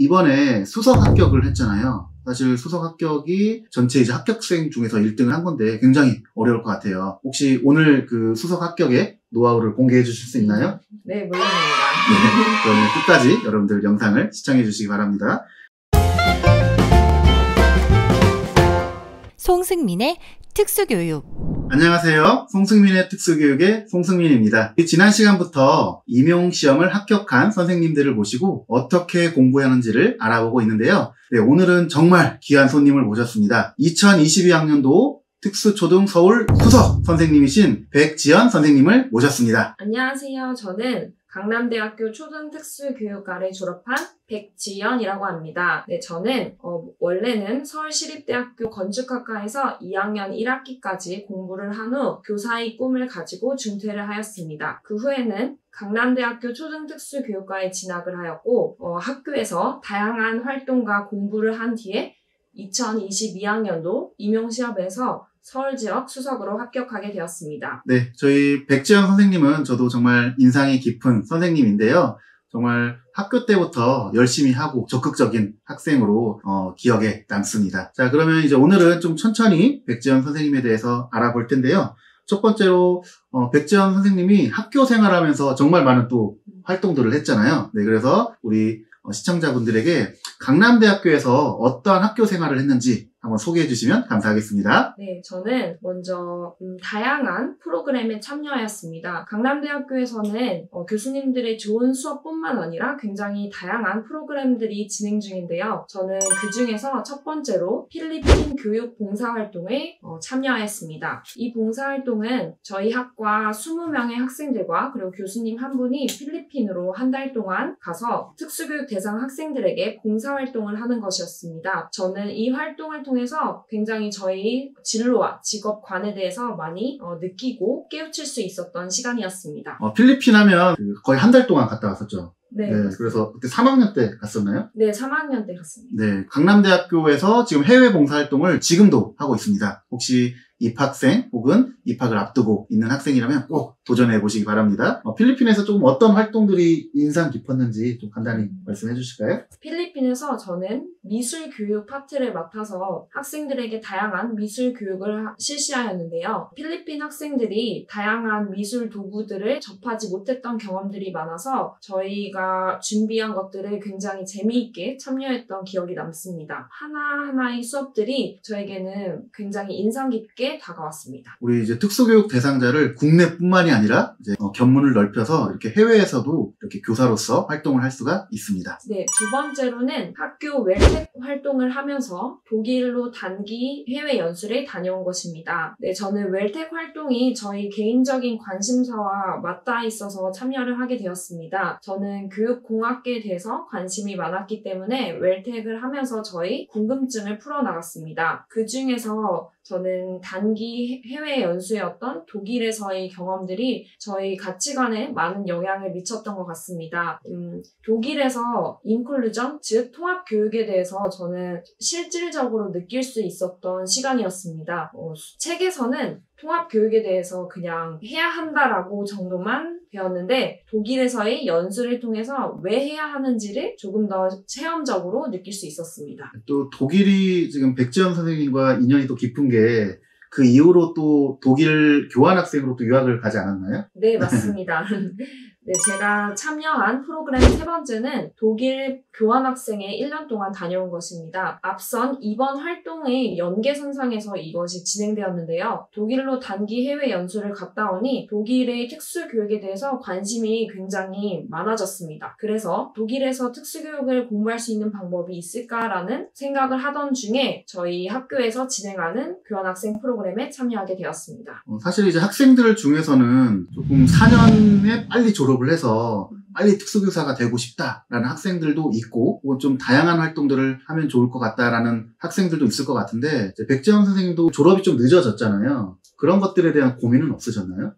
이번에 수석 합격을 했잖아요. 사실 수석 합격이 전체 이제 합격생 중에서 1등을 한 건데 굉장히 어려울 것 같아요. 혹시 오늘 그 수석 합격의 노하우를 공개해 주실 수 있나요? 네, 물론입니다. 네, 그러면 끝까지 여러분들 영상을 시청해 주시기 바랍니다. 송승민의 특수교육. 안녕하세요. 송승민의 특수교육의 송승민입니다. 지난 시간부터 임용시험을 합격한 선생님들을 모시고 어떻게 공부하는지를 알아보고 있는데요. 네, 오늘은 정말 귀한 손님을 모셨습니다. 2022학년도 특수초등 서울 수석 선생님이신 백지연 선생님을 모셨습니다. 안녕하세요. 저는 강남대학교 초등특수교육과를 졸업한 백지연이라고 합니다. 네, 저는 원래는 서울시립대학교 건축학과에서 2학년 1학기까지 공부를 한 후 교사의 꿈을 가지고 중퇴를 하였습니다. 그 후에는 강남대학교 초등특수교육과에 진학을 하였고 학교에서 다양한 활동과 공부를 한 뒤에 2022학년도 임용시험에서 서울지역 수석으로 합격하게 되었습니다. 네, 저희 백지연 선생님은 저도 정말 인상이 깊은 선생님인데요. 정말 학교 때부터 열심히 하고 적극적인 학생으로 기억에 남습니다. 자, 그러면 이제 오늘은 좀 천천히 백지연 선생님에 대해서 알아볼 텐데요. 첫 번째로 백지연 선생님이 학교 생활하면서 정말 많은 또 활동들을 했잖아요. 네, 그래서 우리 시청자분들에게 강남대학교에서 어떠한 학교 생활을 했는지 한번 소개해 주시면 감사하겠습니다. 네, 저는 먼저 다양한 프로그램에 참여하였습니다. 강남대학교에서는 교수님들의 좋은 수업뿐만 아니라 굉장히 다양한 프로그램들이 진행 중인데요. 저는 그 중에서 첫 번째로 필리핀 교육 봉사활동에 참여하였습니다. 이 봉사활동은 저희 학과 20명의 학생들과 그리고 교수님 한 분이 필리핀으로 한 달 동안 가서 특수교육 대상 학생들에게 봉사활동을 하는 것이었습니다. 저는 이 활동을 통해서 굉장히 저희 진로와 직업관에 대해서 많이 느끼고 깨우칠 수 있었던 시간이었습니다. 필리핀 하면 거의 한 달 동안 갔다 왔었죠. 네, 그래서 그때 3학년 때 갔었나요? 네, 3학년 때 갔습니다. 네, 강남대학교에서 지금 해외 봉사활동을 지금도 하고 있습니다. 혹시 입학생 혹은 입학을 앞두고 있는 학생이라면 꼭 도전해 보시기 바랍니다. 필리핀에서 조금 어떤 활동들이 인상 깊었는지 좀 간단히 말씀해 주실까요? 필리핀에서 저는 미술 교육 파트를 맡아서 학생들에게 다양한 미술 교육을 실시하였는데요. 필리핀 학생들이 다양한 미술 도구들을 접하지 못했던 경험들이 많아서 저희가 준비한 것들을 굉장히 재미있게 참여했던 기억이 남습니다. 하나하나의 수업들이 저에게는 굉장히 인상 깊게 다가왔습니다. 우리 이제 특수교육 대상자를 국내뿐만이 아니라 이제 견문을 넓혀서 이렇게 해외에서도 이렇게 교사로서 활동을 할 수가 있습니다. 네, 두 번째로는 학교 웰텍 활동을 하면서 독일로 단기 해외 연수를 다녀온 것입니다. 네, 저는 웰텍 활동이 저희 개인적인 관심사와 맞닿아 있어서 참여를 하게 되었습니다. 저는 교육공학계에 대해서 관심이 많았기 때문에 웰텍을 하면서 저희 궁금증을 풀어나갔습니다. 그 중에서 저는 단기 해외 연수였던 독일에서의 경험들이 저희 가치관에 많은 영향을 미쳤던 것 같습니다. 독일에서 인클루전, 즉 통합교육에 대해서 저는 실질적으로 느낄 수 있었던 시간이었습니다. 책에서는 통합교육에 대해서 그냥 해야 한다라고 정도만 배웠는데 독일에서의 연수를 통해서 왜 해야 하는지를 조금 더 체험적으로 느낄 수 있었습니다. 또 독일이 지금 백지연 선생님과 인연이 또 깊은 게 그 이후로 또 독일 교환학생으로 또 유학을 가지 않았나요? 네, 맞습니다. 네, 제가 참여한 프로그램 세 번째는 독일 교환학생에 1년 동안 다녀온 것입니다. 앞선 이번 활동의 연계선상에서 이것이 진행되었는데요. 독일로 단기 해외 연수를 갔다 오니 독일의 특수교육에 대해서 관심이 굉장히 많아졌습니다. 그래서 독일에서 특수교육을 공부할 수 있는 방법이 있을까라는 생각을 하던 중에 저희 학교에서 진행하는 교환학생 프로그램에 참여하게 되었습니다. 사실 이제 학생들 중에서는 조금 4년에 빨리 졸업을 해서 빨리 특수교사가 되고 싶다라는 학생들도 있고 혹은 좀 다양한 활동들을 하면 좋을 것 같다라는 학생들도 있을 것 같은데 백지연 선생님도 졸업이 좀 늦어졌잖아요. 그런 것들에 대한 고민은 없으셨나요?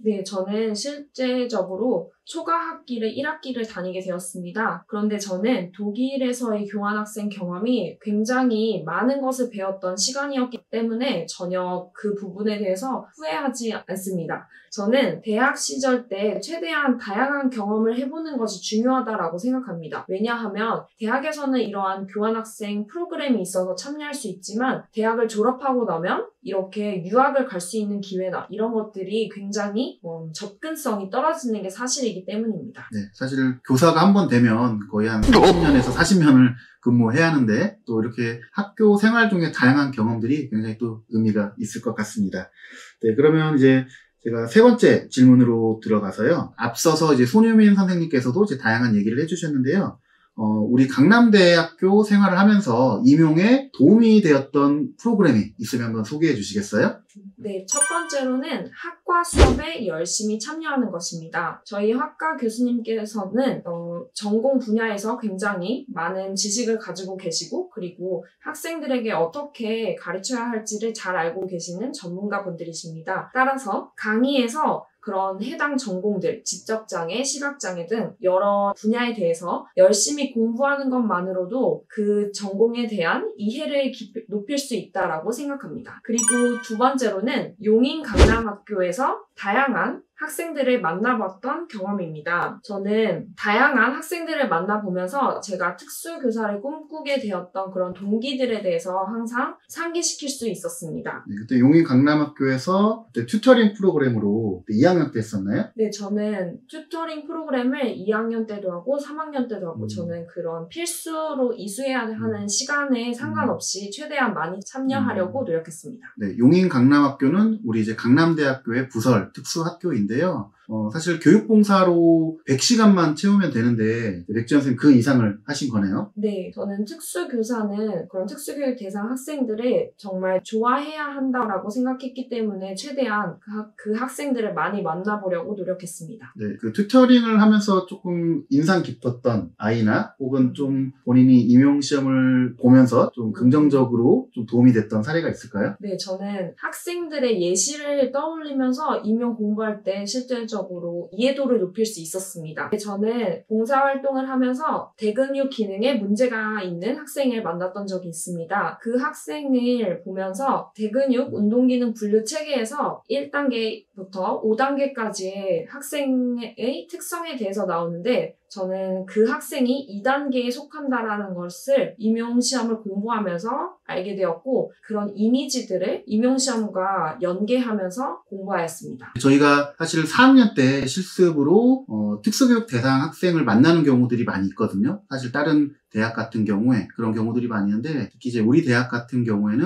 네, 저는 실제적으로 초과 학기를 1학기를 다니게 되었습니다. 그런데 저는 독일에서의 교환학생 경험이 굉장히 많은 것을 배웠던 시간이었기 때문에 전혀 그 부분에 대해서 후회하지 않습니다. 저는 대학 시절 때 최대한 다양한 경험을 해보는 것이 중요하다고 생각합니다. 왜냐하면 대학에서는 이러한 교환학생 프로그램이 있어서 참여할 수 있지만 대학을 졸업하고 나면 이렇게 유학을 갈 수 있는 기회나 이런 것들이 굉장히 접근성이 떨어지는 게 사실이기 때문입니다. 네, 사실 교사가 한 번 되면 거의 한 30년에서 40년을 근무해야 하는데 또 이렇게 학교 생활 중에 다양한 경험들이 굉장히 또 의미가 있을 것 같습니다. 네, 그러면 이제 제가 세 번째 질문으로 들어가서요. 앞서서 이제 손유민 선생님께서도 이제 다양한 얘기를 해주셨는데요. 우리 강남대학교 생활을 하면서 임용에 도움이 되었던 프로그램이 있으면 한번 소개해 주시겠어요? 네, 첫 번째로는 학과 수업에 열심히 참여하는 것입니다. 저희 학과 교수님께서는 전공 분야에서 굉장히 많은 지식을 가지고 계시고 그리고 학생들에게 어떻게 가르쳐야 할지를 잘 알고 계시는 전문가분들이십니다. 따라서 강의에서 그런 해당 전공들, 지적장애, 시각장애 등 여러 분야에 대해서 열심히 공부하는 것만으로도 그 전공에 대한 이해를 높일 수 있다고 생각합니다. 그리고 두 번째로는 용인강남학교에서 다양한 학생들을 만나봤던 경험입니다. 저는 다양한 학생들을 만나보면서 제가 특수교사를 꿈꾸게 되었던 그런 동기들에 대해서 항상 상기시킬 수 있었습니다. 네, 그때 용인강남학교에서 그때 튜터링 프로그램으로 2학년 때 했었나요? 네, 저는 튜터링 프로그램을 2학년 때도 하고 3학년 때도 하고 저는 그런 필수로 이수해야 하는 시간에 상관없이 최대한 많이 참여하려고 노력했습니다. 네, 용인강남학교는 우리 이제 강남대학교의 부설 특수학교인데요. 사실 교육봉사로 100시간만 채우면 되는데 백지연 선생님 그 이상을 하신 거네요? 네, 저는 특수교사는 그런 특수교육 대상 학생들을 정말 좋아해야 한다고 생각했기 때문에 최대한 그 학생들을 많이 만나보려고 노력했습니다. 네, 그 튜터링을 하면서 조금 인상 깊었던 아이나 혹은 좀 본인이 임용시험을 보면서 좀 긍정적으로 좀 도움이 됐던 사례가 있을까요? 네, 저는 학생들의 예시를 떠올리면서 임용 공부할 때 실질적으로 이해도를 높일 수 있었습니다. 저는 봉사활동을 하면서 대근육 기능에 문제가 있는 학생을 만났던 적이 있습니다. 그 학생을 보면서 대근육 운동기능 분류 체계에서 1단계부터 5단계까지의 학생의 특성에 대해서 나오는데 저는 그 학생이 2단계에 속한다라는 것을 임용시험을 공부하면서 알게 되었고 그런 이미지들을 임용시험과 연계하면서 공부하였습니다. 저희가 사실 4학년 때 실습으로 특수교육 대상 학생을 만나는 경우들이 많이 있거든요. 사실 다른 대학 같은 경우에 그런 경우들이 많이 있는데 특히 이제 우리 대학 같은 경우에는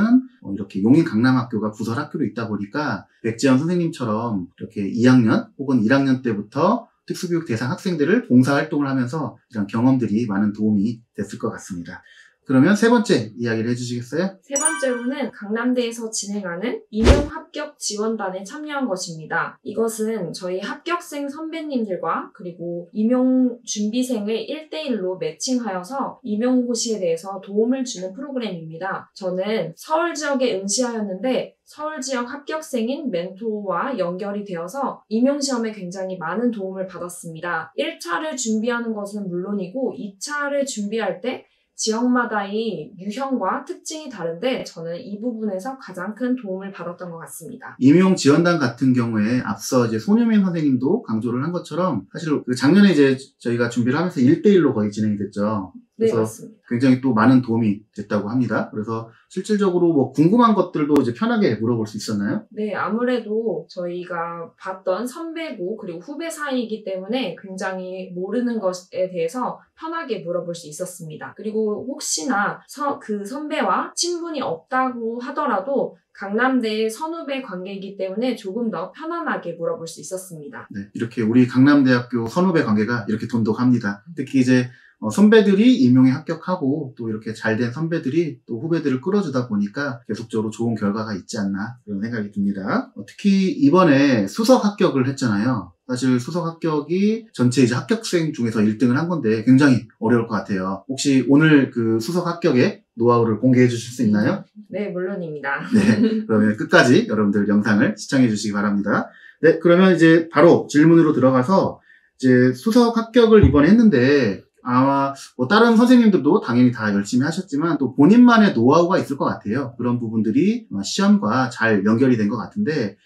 이렇게 용인강남학교가 부설 학교로 있다 보니까 백지연 선생님처럼 이렇게 2학년 혹은 1학년 때부터 특수교육 대상 학생들을 봉사활동을 하면서 이런 경험들이 많은 도움이 됐을 것 같습니다. 그러면 세 번째 이야기를 해주시겠어요? 세 번째로는 강남대에서 진행하는 임용합격 지원단에 참여한 것입니다. 이것은 저희 합격생 선배님들과 그리고 임용준비생을 1대1로 매칭하여서 임용고시에 대해서 도움을 주는 프로그램입니다. 저는 서울 지역에 응시하였는데 서울 지역 합격생인 멘토와 연결이 되어서 임용시험에 굉장히 많은 도움을 받았습니다. 1차를 준비하는 것은 물론이고 2차를 준비할 때 지역마다의 유형과 특징이 다른데 저는 이 부분에서 가장 큰 도움을 받았던 것 같습니다. 임용 지원단 같은 경우에 앞서 이제 손유민 선생님도 강조를 한 것처럼 사실 그 작년에 이제 저희가 준비를 하면서 1대1로 거의 진행이 됐죠. 네, 그래서 맞습니다. 굉장히 또 많은 도움이 됐다고 합니다. 그래서 실질적으로 뭐 궁금한 것들도 이제 편하게 물어볼 수 있었나요? 네, 아무래도 저희가 봤던 선배고 그리고 후배 사이이기 때문에 굉장히 모르는 것에 대해서 편하게 물어볼 수 있었습니다. 그리고 혹시나 그 선배와 친분이 없다고 하더라도 강남대의 선후배 관계이기 때문에 조금 더 편안하게 물어볼 수 있었습니다. 네, 이렇게 우리 강남대학교 선후배 관계가 이렇게 돈독합니다. 특히 이제 선배들이 임용에 합격하고 또 이렇게 잘된 선배들이 또 후배들을 끌어주다 보니까 계속적으로 좋은 결과가 있지 않나 그런 생각이 듭니다. 특히 이번에 수석 합격을 했잖아요. 사실 수석 합격이 전체 이제 합격생 중에서 1등을 한 건데 굉장히 어려울 것 같아요. 혹시 오늘 그 수석 합격의 노하우를 공개해 주실 수 있나요? 네, 물론입니다. 네, 그러면 끝까지 여러분들 영상을 시청해 주시기 바랍니다. 네, 그러면 이제 바로 질문으로 들어가서 이제 수석 합격을 이번에 했는데 아마 뭐 다른 선생님들도 당연히 다 열심히 하셨지만 또 본인만의 노하우가 있을 것 같아요. 그런 부분들이 시험과 잘 연결이 된 것 같은데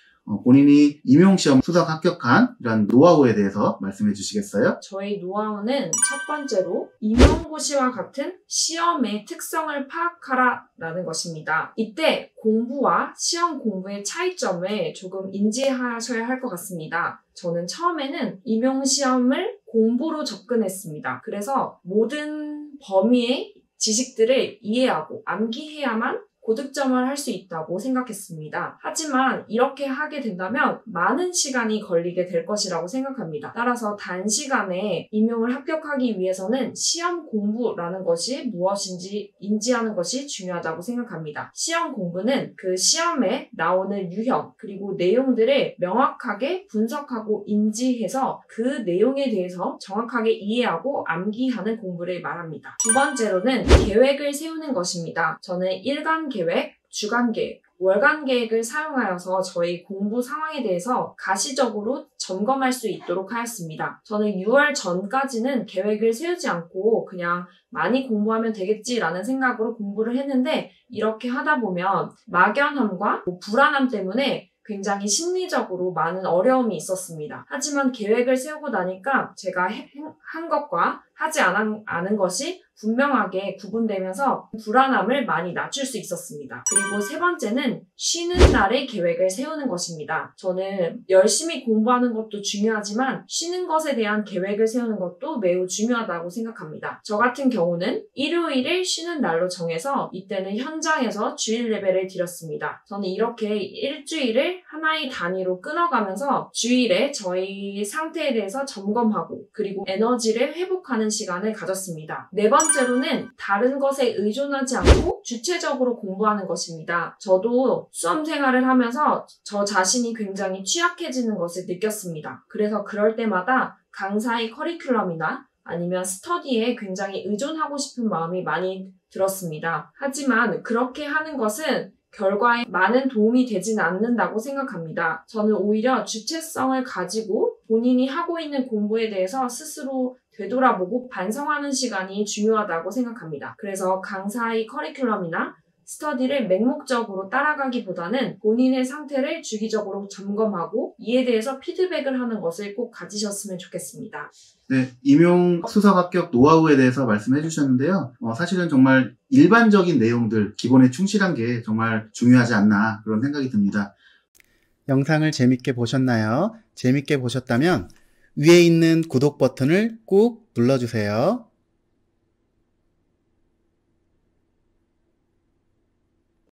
본인이 임용시험 수석 합격한 이런 노하우에 대해서 말씀해 주시겠어요? 저희 노하우는 첫 번째로 임용고시와 같은 시험의 특성을 파악하라라는 것입니다. 이때 공부와 시험 공부의 차이점을 조금 인지하셔야 할 것 같습니다. 저는 처음에는 임용시험을 공부로 접근했습니다. 그래서 모든 범위의 지식들을 이해하고 암기해야만 고득점을 할 수 있다고 생각했습니다. 하지만 이렇게 하게 된다면 많은 시간이 걸리게 될 것이라고 생각합니다. 따라서 단시간에 임용을 합격하기 위해서는 시험 공부라는 것이 무엇인지 인지하는 것이 중요하다고 생각합니다. 시험 공부는 그 시험에 나오는 유형 그리고 내용들을 명확하게 분석하고 인지해서 그 내용에 대해서 정확하게 이해하고 암기하는 공부를 말합니다. 두 번째로는 계획을 세우는 것입니다. 저는 일간 계획, 주간 계획, 월간 계획을 사용하여서 저희 공부 상황에 대해서 가시적으로 점검할 수 있도록 하였습니다. 저는 6월 전까지는 계획을 세우지 않고 그냥 많이 공부하면 되겠지라는 생각으로 공부를 했는데 이렇게 하다 보면 막연함과 불안함 때문에 굉장히 심리적으로 많은 어려움이 있었습니다. 하지만 계획을 세우고 나니까 제가 한 것과 하지 않은 것이 분명하게 구분되면서 불안함을 많이 낮출 수 있었습니다. 그리고 세 번째는 쉬는 날의 계획을 세우는 것입니다. 저는 열심히 공부하는 것도 중요하지만 쉬는 것에 대한 계획을 세우는 것도 매우 중요하다고 생각합니다. 저 같은 경우는 일요일을 쉬는 날로 정해서 이때는 현장에서 주일 레벨을 드렸습니다. 저는 이렇게 일주일을 하나의 단위로 끊어가면서 주일에 저희 상태에 대해서 점검하고 그리고 에너지를 회복하는 시간을 가졌습니다. 네 번째로는 다른 것에 의존하지 않고 주체적으로 공부하는 것입니다. 저도 수험 생활을 하면서 저 자신이 굉장히 취약해지는 것을 느꼈습니다. 그래서 그럴 때마다 강사의 커리큘럼이나 아니면 스터디에 굉장히 의존하고 싶은 마음이 많이 들었습니다. 하지만 그렇게 하는 것은 결과에 많은 도움이 되지는 않는다고 생각합니다. 저는 오히려 주체성을 가지고 본인이 하고 있는 공부에 대해서 스스로 되돌아보고 반성하는 시간이 중요하다고 생각합니다. 그래서 강사의 커리큘럼이나 스터디를 맹목적으로 따라가기보다는 본인의 상태를 주기적으로 점검하고 이에 대해서 피드백을 하는 것을 꼭 가지셨으면 좋겠습니다. 네, 임용 수석 합격 노하우에 대해서 말씀해 주셨는데요. 사실은 정말 일반적인 내용들, 기본에 충실한 게 정말 중요하지 않나 그런 생각이 듭니다. 영상을 재밌게 보셨나요? 재밌게 보셨다면 위에 있는 구독 버튼을 꾹 눌러주세요.